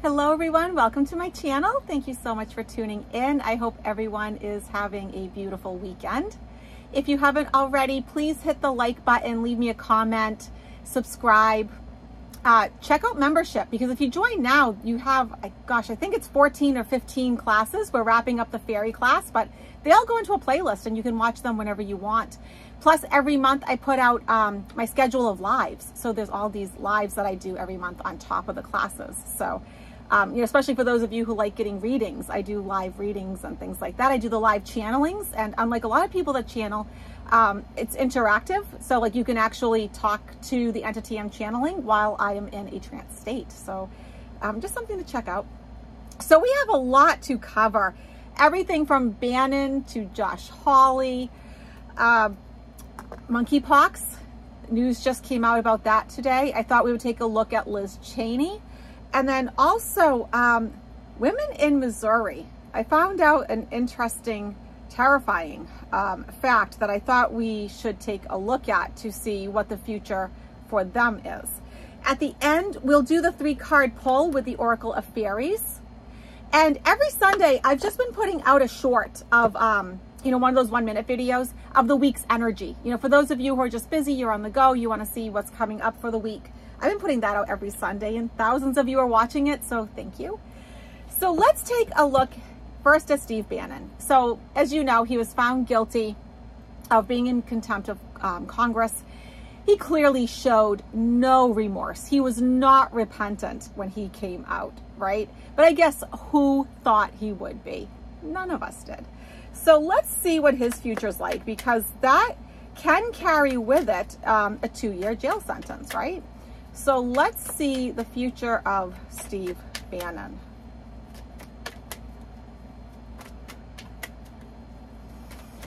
Hello everyone, welcome to my channel. Thank you so much for tuning in. I hope everyone is having a beautiful weekend. If you haven't already, please hit the like button, leave me a comment, subscribe, check out membership, because if you join now, you have, gosh, I think it's 14 or 15 classes. We're wrapping up the fairy class, but they all go into a playlist and you can watch them whenever you want. Plus every month I put out my schedule of lives. So there's all these lives that I do every month on top of the classes. So especially for those of you who like getting readings, I do live readings and things like that. I do the live channelings, and unlike a lot of people that channel, it's interactive. So like you can actually talk to the entity I'm channeling while I am in a trance state. So just something to check out. So we have a lot to cover. Everything from Bannon to Josh Hawley, monkeypox. News just came out about that today. I thought we would take a look at Liz Cheney. And then also women in Missouri. I found out an interesting, terrifying fact that I thought we should take a look at to see what the future for them is. At the end, we'll do the 3-card pull with the Oracle of Fairies. And every Sunday, I've just been putting out a short of, one of those 1-minute videos of the week's energy. For those of you who are just busy, you're on the go, you want to see what's coming up for the week. I've been putting that out every Sunday and thousands of you are watching it, so thank you. So let's take a look first at Steve Bannon. So as you know, he was found guilty of being in contempt of Congress. He clearly showed no remorse. He was not repentant when he came out, right? But I guess who thought he would be? None of us did. So let's see what his future's like, because that can carry with it a 2-year jail sentence, right? So let's see the future of Steve Bannon.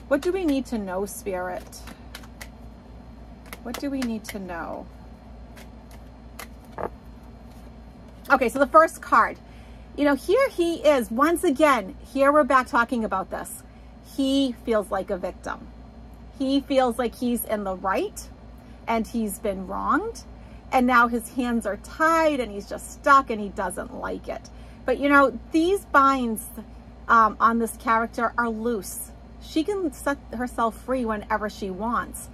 What do we need to know, Spirit? What do we need to know? Okay, so the first card. Here he is. Once again, here we're back talking about this. He feels like a victim. He feels like he's in the right and he's been wronged. And now his hands are tied and he's just stuck and he doesn't like it. But these binds on this character are loose. She can set herself free whenever she wants.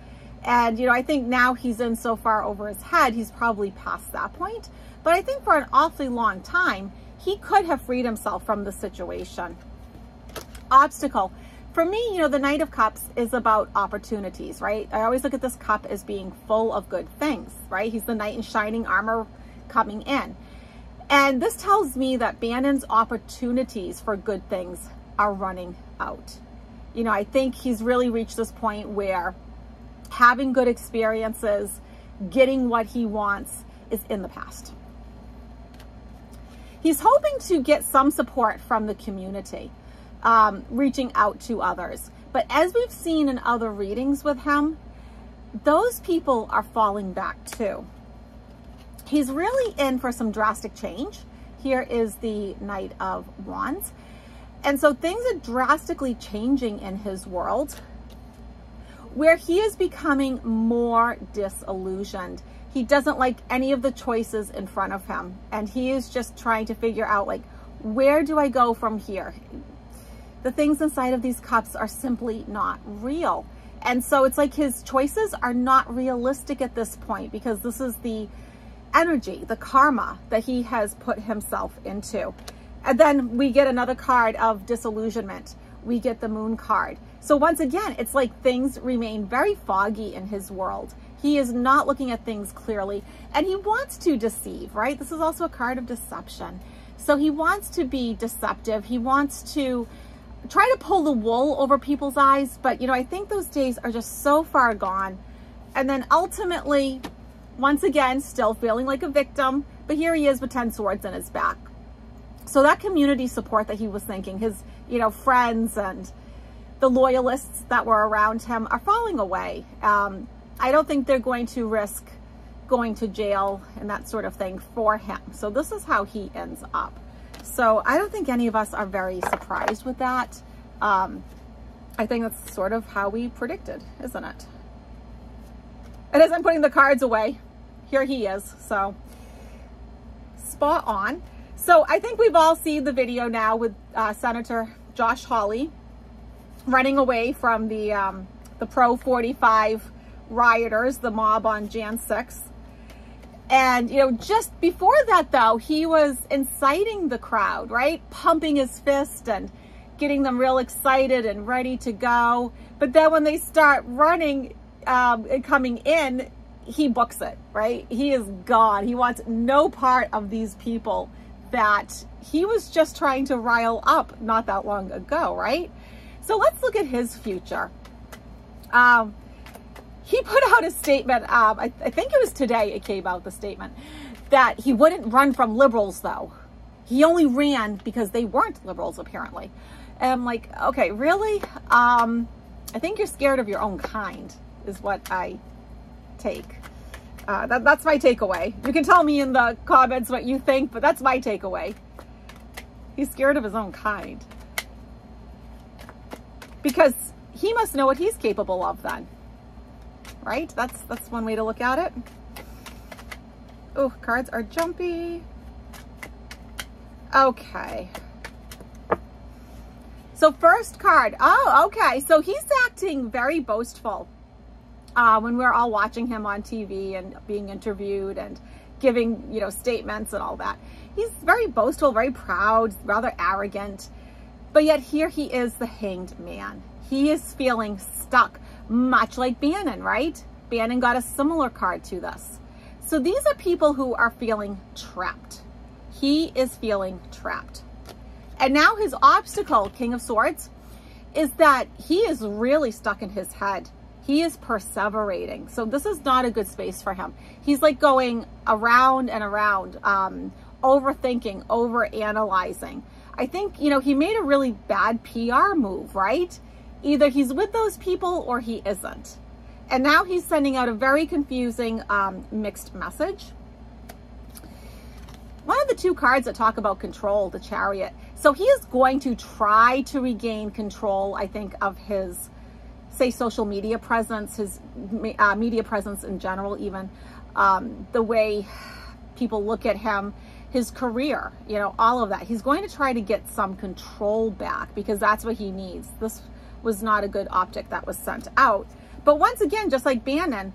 And, I think now he's in so far over his head, he's probably past that point. But I think for an awfully long time, he could have freed himself from the situation. Obstacle. For me, the Knight of Cups is about opportunities, right? I always look at this cup as being full of good things, right? He's the knight in shining armor coming in. And this tells me that Bannon's opportunities for good things are running out. I think he's really reached this point where having good experiences, getting what he wants is in the past. He's hoping to get some support from the community. Reaching out to others. But as we've seen in other readings with him, those people are falling back too. He's really in for some drastic change. Here is the Knight of Wands. And so things are drastically changing in his world, where he is becoming more disillusioned. He doesn't like any of the choices in front of him. And he is just trying to figure out, where do I go from here? The things inside of these cups are simply not real. And so it's like his choices are not realistic at this point, because this is the energy, the karma that he has put himself into. And then we get another card of disillusionment. We get the Moon card. So once again, it's like things remain very foggy in his world. He is not looking at things clearly, and he wants to deceive, right? This is also a card of deception. So he wants to be deceptive. He wants to try to pull the wool over people's eyes, but I think those days are just so far gone. And then ultimately, once again, still feeling like a victim, but here he is with 10 swords in his back. So that community support that he was thinking, his, friends and the loyalists that were around him are falling away. I don't think they're going to risk going to jail and that sort of thing for him. So this is how he ends up. So I don't think any of us are very surprised with that. I think that's sort of how we predicted, isn't it? And as I'm putting the cards away, here he is. So spot on. So I think we've all seen the video now with Senator Josh Hawley running away from the Pro 45 rioters, the mob on Jan 6. And, you know, just before that, though, he was inciting the crowd, right? Pumping his fist and getting them real excited and ready to go. But then when they start running and coming in, he books it, right? He is gone. He wants no part of these people that he was just trying to rile up not that long ago, right? So let's look at his future. He put out a statement, I think it was today it came out, the statement, that he wouldn't run from liberals, though. He only ran because they weren't liberals, apparently. And I'm like, okay, really? I think you're scared of your own kind, is what I take. That's my takeaway. You can tell me in the comments what you think, but that's my takeaway. He's scared of his own kind. Because he must know what he's capable of then. Right? That's one way to look at it. Oh, cards are jumpy. Okay. So first card. Oh, okay. So he's acting very boastful when we're all watching him on TV and being interviewed and giving, you know, statements and all that. He's very boastful, very proud, rather arrogant. But yet here he is, the Hanged Man. He is feeling stuck. Much like Bannon, right? Bannon got a similar card to this. So these are people who are feeling trapped. He is feeling trapped. And now his obstacle, King of Swords, is that he is really stuck in his head. He is perseverating. So this is not a good space for him. He's like going around and around, overthinking, overanalyzing. I think, you know, he made a really bad PR move, right? Either he's with those people or he isn't. And now he's sending out a very confusing mixed message. One of the two cards that talk about control, the Chariot. So he is going to try to regain control, I think, of his, say, social media presence, his media presence in general, even the way people look at him, his career, you know, all of that. He's going to try to get some control back because that's what he needs. This was not a good optic that was sent out. But once again, just like Bannon,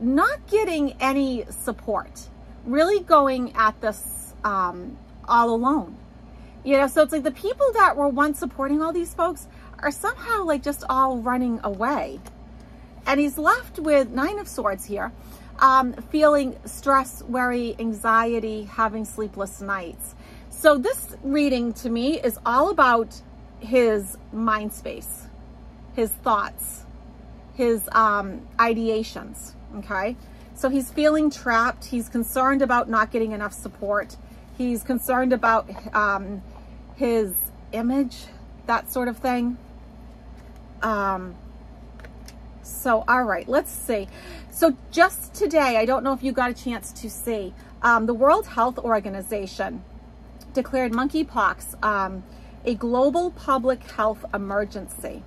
not getting any support, really going at this all alone. You know, so it's like the people that were once supporting all these folks are somehow like just all running away. And he's left with 9 of Swords here, feeling stress, worry, anxiety, having sleepless nights. So this reading to me is all about his mind space, his thoughts, his ideations, okay? So he's feeling trapped. He's concerned about not getting enough support. He's concerned about his image, that sort of thing. So, all right, let's see. So just today, I don't know if you got a chance to see, the World Health Organization declared monkeypox a global public health emergency.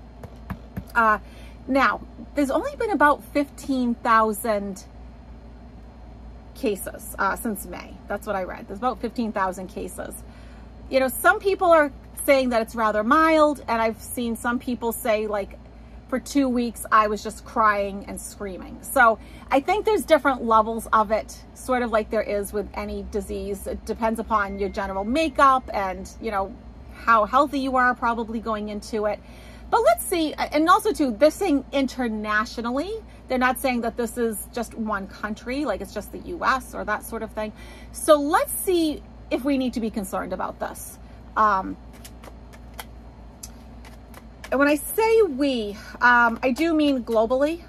Now, there's only been about 15,000 cases since May. That's what I read. There's about 15,000 cases. You know, some people are saying that it's rather mild, and I've seen some people say, like, for 2 weeks, I was just crying and screaming. So I think there's different levels of it, sort of like there is with any disease. It depends upon your general makeup and, you know, how healthy you are probably going into it. But let's see, and also too, this thing internationally, they're not saying that this is just one country, like it's just the US or that sort of thing. So let's see if we need to be concerned about this. And when I say we, I do mean globally.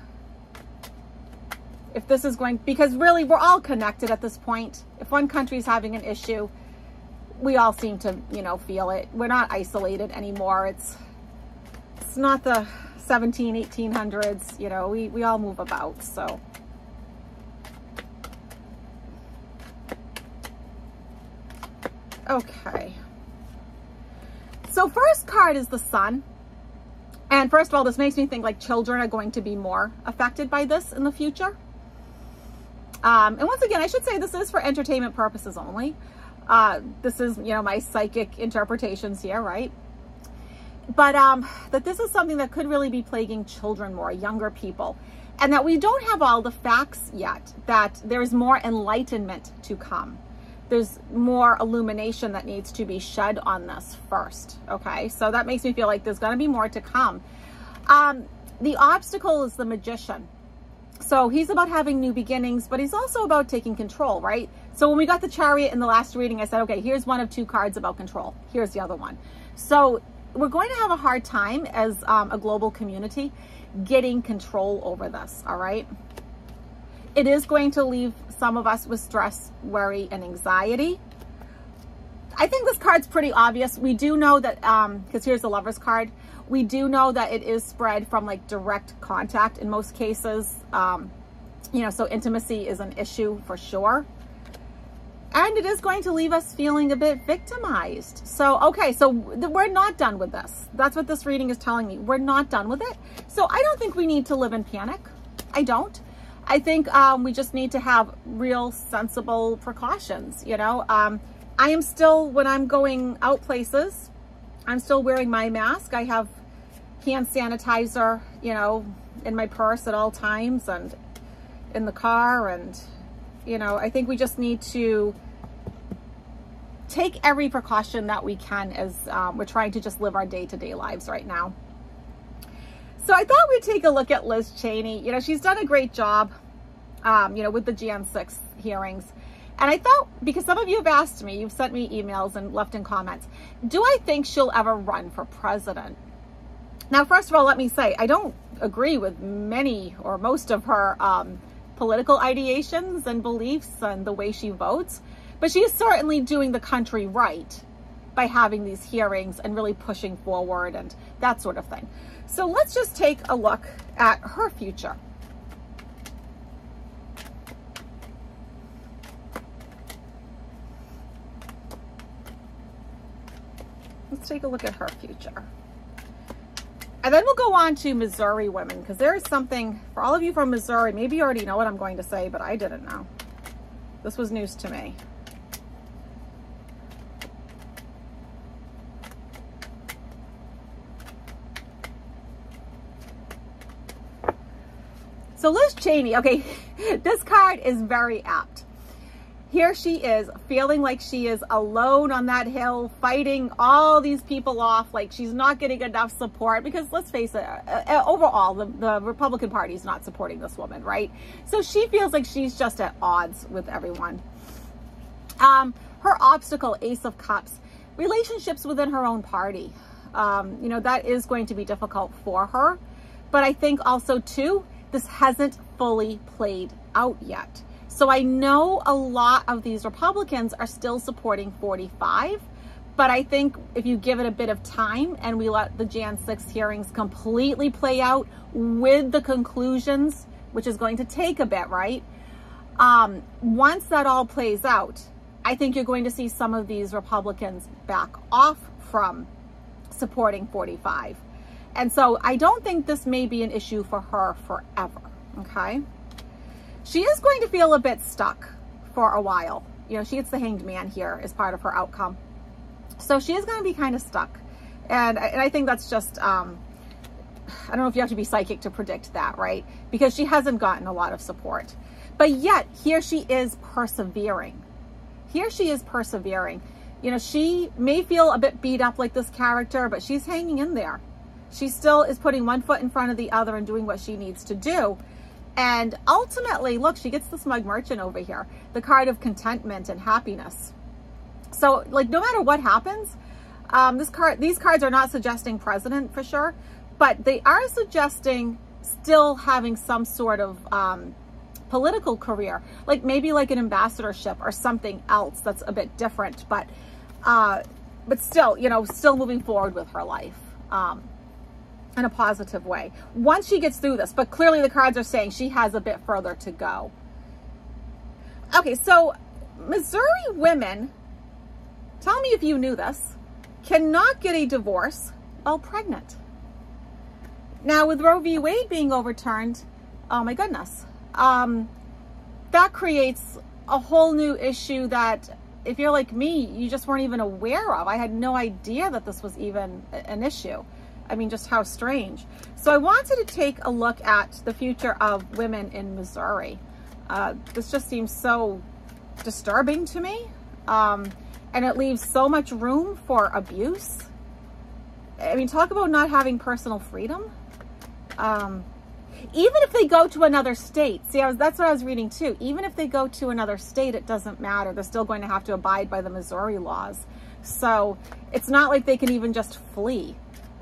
If this is going, because really we're all connected at this point. If one country is having an issue, we all seem to, you know, feel it. We're not isolated anymore. It's not the 1800s, you know, we all move about, so. Okay. So first card is the Sun. And first of all, this makes me think like children are going to be more affected by this in the future. And once again, I should say this is for entertainment purposes only. This is, you know, my psychic interpretations here, right? But that this is something that could really be plaguing children more, younger people, and that we don't have all the facts yet, that there's more enlightenment to come. There's more illumination that needs to be shed on this first, okay? So that makes me feel like there's going to be more to come. The obstacle is the Magician. So he's about having new beginnings, but he's also about taking control, right? So when we got the Chariot in the last reading, I said, okay, here's one of two cards about control. Here's the other one. So we're going to have a hard time as a global community getting control over this, all right? It is going to leave some of us with stress, worry, and anxiety. I think this card's pretty obvious. We do know that, because here's the Lover's card, we do know that it is spread from like direct contact in most cases. You know, so intimacy is an issue for sure. And it is going to leave us feeling a bit victimized. So, okay, so we're not done with this. That's what this reading is telling me. We're not done with it. So I don't think we need to live in panic. I don't. I think we just need to have real sensible precautions, you know. I am still, when I'm going out places, I'm still wearing my mask. I have hand sanitizer, you know, in my purse at all times and in the car. And, you know, I think we just need to take every precaution that we can as we're trying to just live our day-to-day lives right now. So I thought we'd take a look at Liz Cheney. You know, she's done a great job, you know, with the Jan 6 hearings. And I thought, because some of you have asked me, you've sent me emails and left in comments, do I think she'll ever run for president? Now, first of all, let me say, I don't agree with many or most of her political ideations and beliefs and the way she votes, but she is certainly doing the country right by having these hearings and really pushing forward and that sort of thing. So let's just take a look at her future. Let's take a look at her future. And then we'll go on to Missouri women, because there is something, for all of you from Missouri, maybe you already know what I'm going to say, but I didn't know. This was news to me. So Liz Cheney, okay, this card is very apt. Here she is feeling like she is alone on that hill, fighting all these people off, like she's not getting enough support, because let's face it, overall, the Republican Party is not supporting this woman, right? So she feels like she's just at odds with everyone. Her obstacle, Ace of Cups, relationships within her own party. You know, that is going to be difficult for her. But I think also, too, this hasn't fully played out yet. So I know a lot of these Republicans are still supporting 45, but I think if you give it a bit of time and we let the Jan 6 hearings completely play out with the conclusions, which is going to take a bit, right? Once that all plays out, I think you're going to see some of these Republicans back off from supporting 45. And so I don't think this may be an issue for her forever, okay? She is going to feel a bit stuck for a while. You know, she gets the Hanged Man here as part of her outcome. So she is going to be kind of stuck. And I think that's just, I don't know if you have to be psychic to predict that, right? Because she hasn't gotten a lot of support. But yet, here she is persevering. Here she is persevering. You know, she may feel a bit beat up like this character, but she's hanging in there. She still is putting one foot in front of the other and doing what she needs to do. And ultimately, look, she gets the Smug Merchant over here, the card of contentment and happiness. So, like, no matter what happens, these cards are not suggesting president for sure, but they are suggesting still having some sort of political career, like maybe like an ambassadorship or something else that's a bit different, but still, you know, still moving forward with her life. In a positive way once she gets through this, but clearly the cards are saying she has a bit further to go. Okay, so Missouri women, tell me if you knew this, cannot get a divorce while pregnant. Now with Roe v. Wade being overturned, oh my goodness, that creates a whole new issue that if you're like me, you just weren't even aware of. I had no idea that this was even an issue. I mean, just how strange. So I wanted to take a look at the future of women in Missouri. This just seems so disturbing to me. And it leaves so much room for abuse. I mean, talk about not having personal freedom. Even if they go to another state, see, that's what I was reading too. Even if they go to another state, it doesn't matter. They're still going to have to abide by the Missouri laws. So it's not like they can even just flee.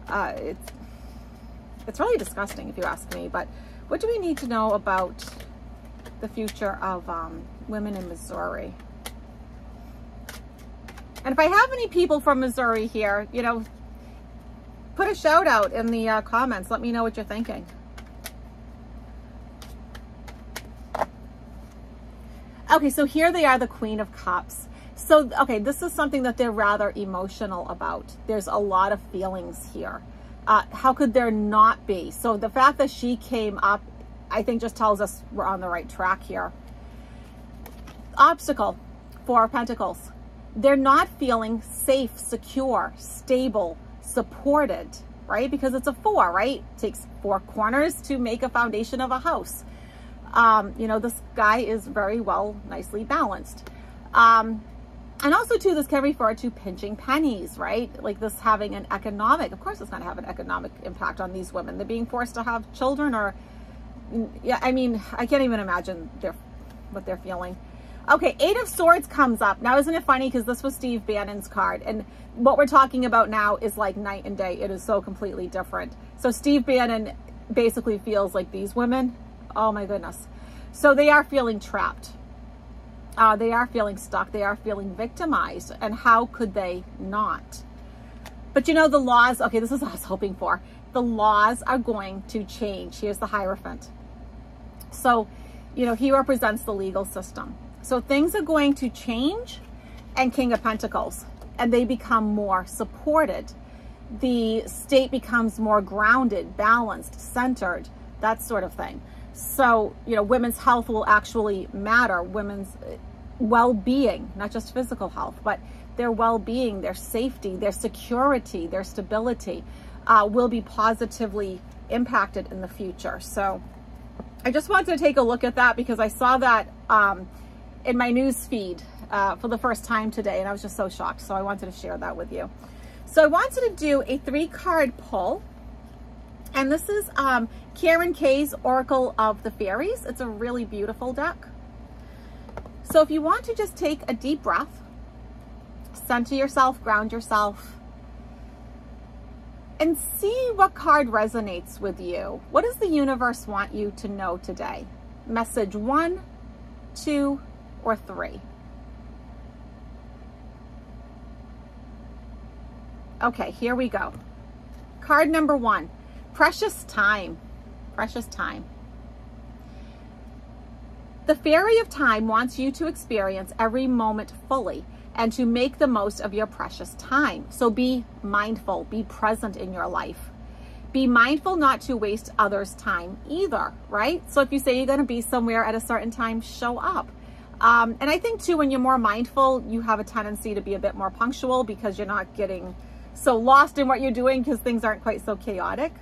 It's really disgusting if you ask me. But what do we need to know about the future of women in Missouri? And if I have any people from Missouri here, you know, put a shout out in the comments. Let me know what you're thinking. Okay, so here they are, the Queen of Cups. So, okay, this is something that they're rather emotional about. There's a lot of feelings here. How could there not be? So the fact that she came up, I think just tells us we're on the right track here. Obstacle, Four of Pentacles. They're not feeling safe, secure, stable, supported, right? Because it's a four, right? It takes four corners to make a foundation of a house. You know, this guy is very well, nicely balanced. And also too, this can refer to pinching pennies, right? Like this having an economic, of course it's going to have an economic impact on these women. They're being forced to have children, or, yeah, I mean, I can't even imagine what they're feeling. Okay, Eight of Swords comes up. Now, isn't it funny? Because this was Steve Bannon's card. And what we're talking about now is like night and day. It is so completely different. So Steve Bannon basically feels like these women, oh my goodness. So they are feeling trapped. They are feeling stuck. They are feeling victimized. And how could they not? But you know, the laws, okay, this is what I was hoping for. The laws are going to change. Here's the Hierophant. So, you know, he represents the legal system. So things are going to change, and King of Pentacles, and they become more supported. The state becomes more grounded, balanced, centered, that sort of thing. So, you know, women's health will actually matter. Women's well-being, not just physical health, but their well-being, their safety, their security, their stability will be positively impacted in the future. So I just wanted to take a look at that because I saw that in my news feed for the first time today, and I was just so shocked. So I wanted to share that with you. So I wanted to do a 3-card pull, and this is Karen Kay's Oracle of the Fairies. It's a really beautiful deck. So if you want to just take a deep breath, center yourself, ground yourself, and see what card resonates with you. What does the universe want you to know today? Message 1, 2, or 3. Okay, here we go. Card number 1, precious time. Precious time. The Fairy of Time wants you to experience every moment fully and to make the most of your precious time. So be mindful, be present in your life. Be mindful not to waste others' time either, right? So if you say you're going to be somewhere at a certain time, show up. And I think too, when you're more mindful, you have a tendency to be a bit more punctual because you're not getting so lost in what you're doing because things aren't quite so chaotic.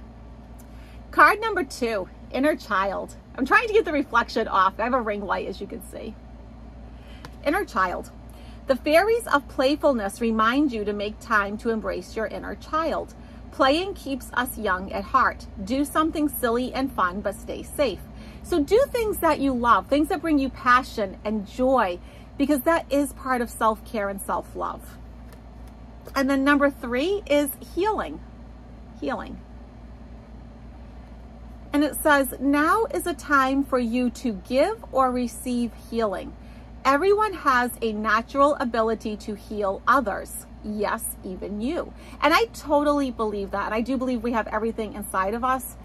Card number 2, Inner Child. I'm trying to get the reflection off. I have a ring light, as you can see. Inner Child. The fairies of playfulness remind you to make time to embrace your inner child. Playing keeps us young at heart. Do something silly and fun, but stay safe. So do things that you love, things that bring you passion and joy, because that is part of self-care and self-love. And then number 3 is healing. Healing. And it says, now is a time for you to give or receive healing. Everyone has a natural ability to heal others. Yes, even you. And I totally believe that. And I do believe we have everything inside of us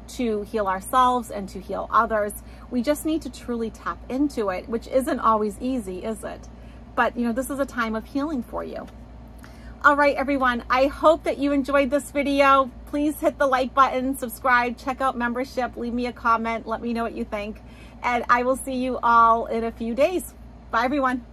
to heal ourselves and to heal others. We just need to truly tap into it, which isn't always easy, is it? But, you know, this is a time of healing for you. All right, everyone, I hope that you enjoyed this video. Please hit the like button, subscribe, check out membership, leave me a comment, let me know what you think. And I will see you all in a few days. Bye, everyone.